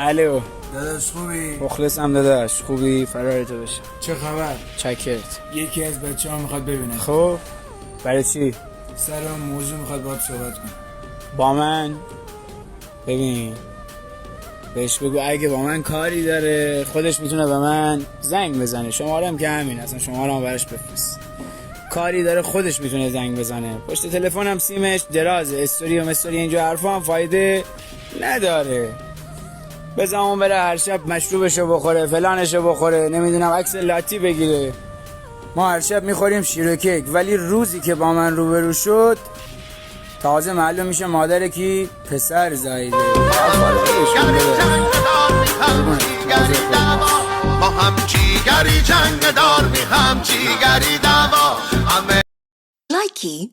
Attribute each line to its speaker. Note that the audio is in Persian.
Speaker 1: الو
Speaker 2: داداش خوبی؟
Speaker 1: مخلصم داداش. خوبی؟ فرارتو بشه.
Speaker 2: چه خبر؟
Speaker 1: چکرت.
Speaker 2: یکی از بچه ها میخواد ببینه.
Speaker 1: خب برای چی؟
Speaker 2: سر اون موضوع میخواد باید صحبت کنه.
Speaker 1: با من؟ ببین بهش بگو اگه با من کاری داره خودش میتونه به من زنگ بزنه. شمارم که همین، اصلا شمارم براش بفرست. کاری داره خودش میتونه زنگ بزنه. پشت تلفنم سیمش درازه، استوری و مستوری اینجا حرفا هم فایده نداره. بزن بره هر شب مشروبشو بخوره، فلانشو بخوره، نمیدونم عکس لاتی بگیره. ما هر شب میخوریم شیر و کیک، ولی روزی که با من روبرو شد تازه معلوم میشه مادر کی؟ پسر زایده.
Speaker 3: ما هم جیگری جنگ دار، می هم جیگری دعوا.
Speaker 4: Likey